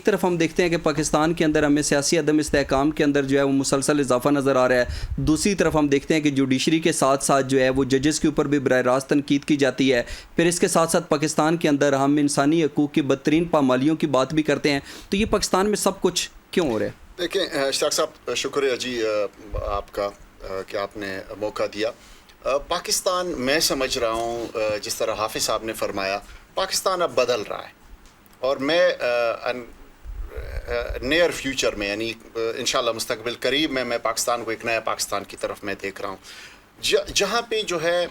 ایک طرف ہم دیکھتے ہیں کہ پاکستان کے اندر ہمیں سیاسی عدم استحکام کے اندر جو ہے وہ مسلسل اضافہ نظر آ رہا ہے. دوسری طرف ہم دیکھتے ہیں کہ جوڈیشری کے ساتھ ساتھ جو ہے وہ ججز کے اوپر بھی براہ راست تنقید کی جاتی ہے. پھر اس کے ساتھ ساتھ پاکستان کے اندر ہم انسانی حقوق کی بدترین پامالیوں کی بات بھی کرتے ہیں. تو یہ پاکستان میں سب کچھ کیوں ہو رہا ہے؟ دیکھیں اشتیاق صاحب، شکریہ جی آپ کا کہ آپ نے موقع دیا. پاکستان میں سمجھ رہا ہوں جس طرح حافظ صاحب نے فرمایا، پاکستان اب بدل رہا ہے، اور میں نیئر فیوچر میں یعنی انشاءاللہ مستقبل قریب میں پاکستان کو ایک نیا پاکستان کی طرف میں دیکھ رہا ہوں، جہاں پہ جو ہے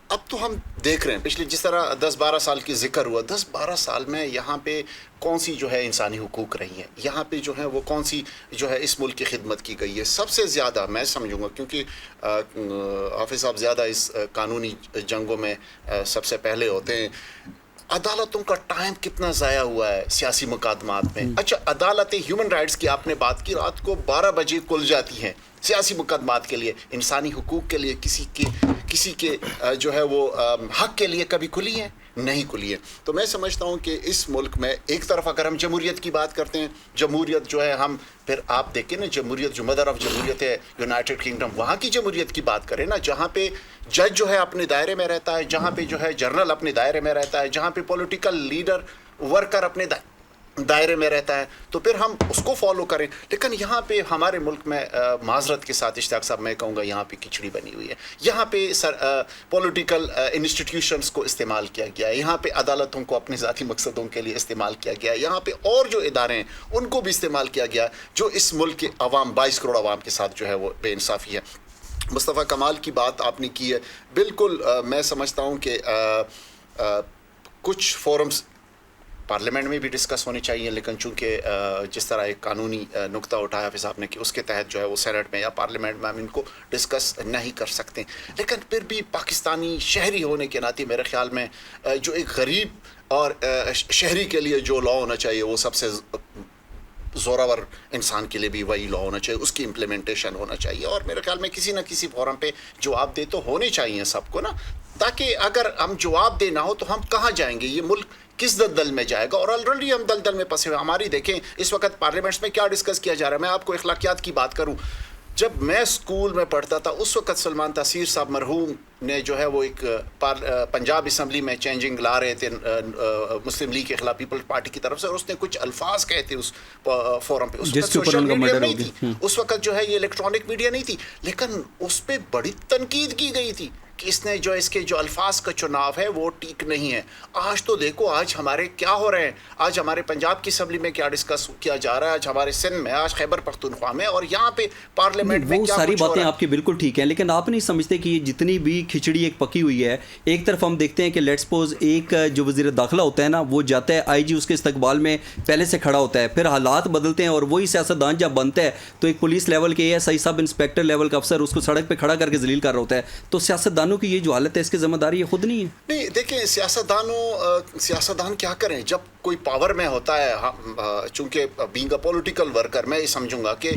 اب تو ہم دیکھ رہے ہیں پچھلے جس طرح 10-12 سال کی ذکر ہوا، 10-12 سال میں یہاں پہ کون سی جو ہے انسانی حقوق رہی ہیں، یہاں پہ جو ہے وہ کون سی جو ہے اس ملک کی خدمت کی گئی ہے. سب سے زیادہ میں سمجھوں گا، کیونکہ حافظ صاحب زیادہ اس قانونی جنگوں میں سب سے پہلے ہوتے ہیں، عدالتوں کا ٹائم کتنا ضائع ہوا ہے سیاسی مقدمات میں. اچھا، عدالتیں ہیومن رائٹس کی آپ نے بات کی، رات کو 12 بجے کھل جاتی ہیں سیاسی مقدمات کے لیے، انسانی حقوق کے لیے کسی کے جو ہے وہ حق کے لیے کبھی کھلی ہیں؟ نہیں کھلی ہے. تو میں سمجھتا ہوں کہ اس ملک میں ایک طرف اگر ہم جمہوریت کی بات کرتے ہیں، جمہوریت جو ہے ہم پھر آپ دیکھیں نا، جمہوریت جو مدر آف جمہوریت ہے یونائٹڈ کنگڈم، وہاں کی جمہوریت کی بات کریں نا، جہاں پہ جج جو ہے اپنے دائرے میں رہتا ہے، جہاں پہ جو ہے جرنل اپنے دائرے میں رہتا ہے، جہاں پہ پولیٹیکل لیڈر ورکر اپنے دائرے میں رہتا ہے، تو پھر ہم اس کو فالو کریں. لیکن یہاں پہ ہمارے ملک میں معذرت کے ساتھ اشتیاق صاحب میں کہوں گا، یہاں پہ کھچڑی بنی ہوئی ہے. یہاں پہ پولیٹیکل انسٹیٹیوشنز کو استعمال کیا گیا ہے، یہاں پہ عدالتوں کو اپنے ذاتی مقصدوں کے لیے استعمال کیا گیا ہے، یہاں پہ اور جو ادارے ہیں ان کو بھی استعمال کیا گیا، جو اس ملک کے عوام 22 کروڑ عوام کے ساتھ جو ہے وہ بے انصافی ہے. مصطفیٰ کمال کی بات آپ نے کی ہے، بالکل میں سمجھتا ہوں کہ کچھ فورمز پارلیمنٹ میں بھی ڈسکس ہونے چاہیے، لیکن چونکہ جس طرح ایک قانونی نقطہ اٹھایا حافظ صاحب نے کہ اس کے تحت جو ہے وہ سینٹ میں یا پارلیمنٹ میں ہم ان کو ڈسکس نہیں کر سکتے. لیکن پھر بھی پاکستانی شہری ہونے کے ناطے میرے خیال میں جو ایک غریب اور شہری کے لیے جو لا ہونا چاہیے وہ سب سے زوراور انسان کے لیے بھی وہی لا ہونا چاہیے، اس کی امپلیمنٹیشن ہونا چاہیے. اور میرے خیال میں کسی نہ کسی فورم پہ جواب دہ تو ہونے چاہیے سب کو نا، تاکہ اگر ہم جواب دے نہ ہو تو ہم کہاں جائیں گے، یہ ملک کس دلدل میں جائے گا. اور آلریڈی ہم دلدل میں پھنسے ہوئے. ہماری دیکھیں اس وقت پارلیمنٹس میں کیا ڈسکس کیا جا رہا ہے. میں آپ کو اخلاقیات کی بات کروں، جب میں اسکول میں پڑھتا تھا اس وقت سلمان تاثیر صاحب مرحوم نے جو ہے وہ ایک پنجاب اسمبلی میں چینجنگ لا رہے تھے مسلم لیگ کے خلاف پیپلز پارٹی کی طرف سے، اور اس نے کچھ الفاظ کہے تھے اس فورم پہ. اس وقت سوشل میڈیا نہیں تھی، اس وقت جو ہے یہ الیکٹرانک میڈیا نہیں تھی، لیکن اس پہ بڑی تنقید کی گئی تھی کہ اس نے جو اس کے جو الفاظ کا چناؤ ہے وہ ٹھیک نہیں ہے. آج تو دیکھو آج ہمارے کیا ہو رہے ہیں، آج ہمارے پنجاب کی اسمبلی میں کیا ڈسکس کیا جا رہا ہے، آج ہمارے سندھ میں، آج خیبر پختونخوا میں، اور یہاں پہ پارلیمنٹ میں وہ کیا ساری کچھ ہو باتیں رہا ہے. آپ کی بالکل ٹھیک ہیں، لیکن آپ نہیں سمجھتے کہ یہ جتنی بھی کھچڑی ایک پکی ہوئی ہے، ایک طرف ہم دیکھتے ہیں کہ لیٹس سپوز ایک جو وزیر داخلہ ہوتا ہے نا، وہ جاتا ہے آئی جی اس کے استقبال میں پہلے سے کھڑا ہوتا ہے، پھر حالات بدلتے ہیں اور وہی سیاستدان جب بنتا ہے تو ایک پولیس لیول کے S I sub inspector level کا افسر اس کو سڑک پہ کھڑا کر کے ذلیل کر رہا ہوتا ہے. تو سیاستدانوں کی یہ جو حالت ہے اس کی ذمہ داری یہ خود نہیں ہے؟ نہیں دیکھیں، سیاستدان کیا کریں جب کوئی پاور میں ہوتا ہے. چونکہ بینگ اے پولیٹیکل ورکر میں یہ سمجھوں گا کہ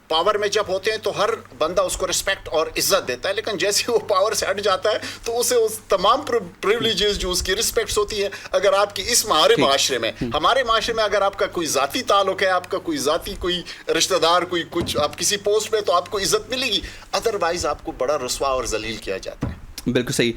پاور میں جب ہوتے ہیں تو ہر بندہ اس کو رسپیکٹ اور عزت دیتا ہے، لیکن جیسے وہ پاور سے ہٹ جاتا ہے تو اسے اس تمام پریولیجز جو اس کی رسپیکٹس ہوتی ہیں، اگر آپ کی اس ہمارے معاشرے میں اگر آپ کا کوئی ذاتی تعلق ہے، آپ کا کوئی ذاتی کوئی رشتہ دار کوئی کچھ آپ کسی پوسٹ پہ، تو آپ کو عزت ملے گی، ادروائز آپ کو بڑا رسوا اور ذلیل کیا جاتا ہے. بالکل صحیح.